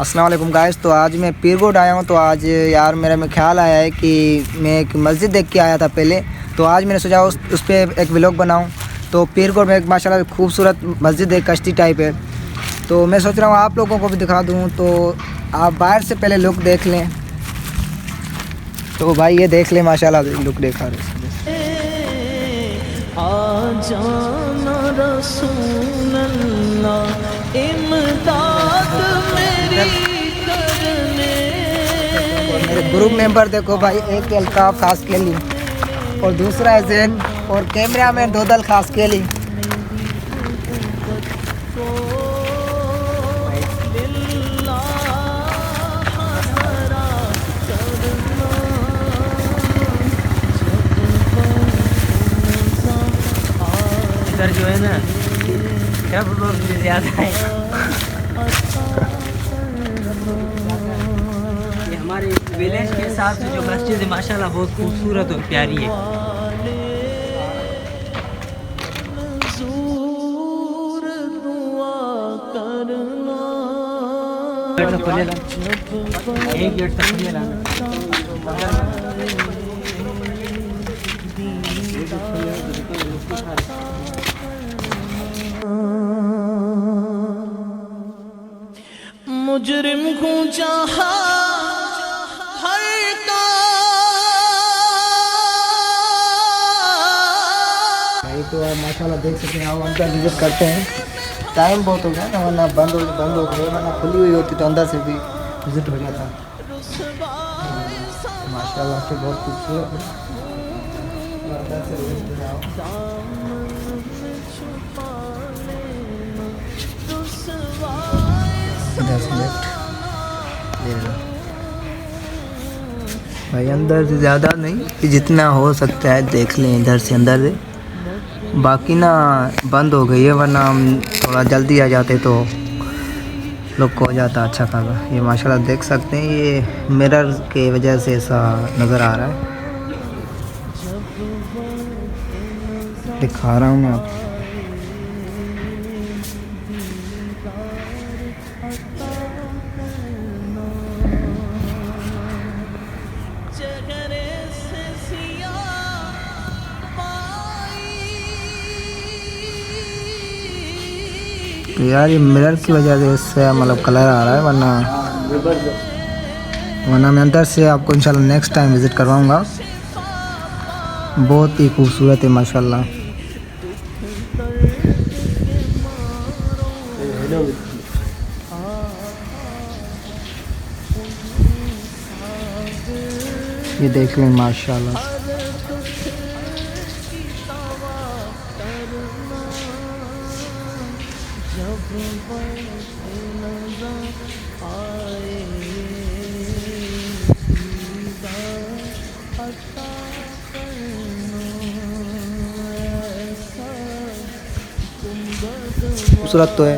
अस्सलाम वालेकुम गाइस। तो आज मैं पीरगोट आया हूँ। तो आज यार मेरा में ख्याल आया है कि मैं एक मस्जिद देख के आया था पहले। तो आज मैंने सोचा उस पर एक व्लॉग बनाऊँ। तो पीरगोट में एक माशाल्लाह खूबसूरत मस्जिद है, कश्ती टाइप है। तो मैं सोच रहा हूँ आप लोगों को भी दिखा दूँ। तो आप बाहर से पहले लुक देख लें। तो भाई ये देख लें, माशाल्लाह लुक देखा रहे। मेरे ग्रुप मेंबर देखो भाई, एक अल्ताफ खास केली और दूसरा है जैन और कैमरा मैन दोदल खास केली। इधर जो है ना क्या ज़्यादा है। ये हमारे विलेज के हिसाब से जो मस्जिद है माशाल्लाह बहुत खूबसूरत और प्यारी है। एक गेट तक खुले लाना। मुजरिम को चाहा हर का भाई तो आप माशाल्लाह देख सकते हैं। हम अंदर विजिट करते हैं। टाइम बहुत हो गया ना, वरना बंद हो गई, वरना खुली हुई होती तो अंदर से भी विजिट हो जाता। माशाल्लाह से बहुत खूबसूरत है। अंदर से विजिट हो जाओ। इधर से लेफ्ट भाई, अंदर से ज़्यादा नहीं कि जितना हो सकता है देख लें इधर से अंदर से। बाकी ना बंद हो गई है, वरना हम थोड़ा जल्दी आ जाते तो लोग को हो जाता अच्छा खासा। ये माशाल्लाह देख सकते हैं, ये मिरर के वजह से ऐसा नज़र आ रहा है। दिखा रहा हूँ मैं आपको। तो यार ये मिरर की वजह से इससे मतलब कलर आ रहा है, वरना मैं अंदर से आपको इंशाल्लाह नेक्स्ट टाइम विज़िट करवाऊँगा। बहुत ही खूबसूरत है माशाल्लाह। ये देख लें माशाल्लाह। खूबसूरत तो है।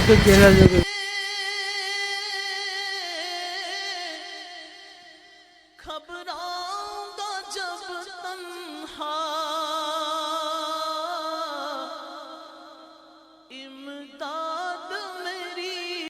तो चैनल जो घबराऊंगा जब तन्हा इमदाद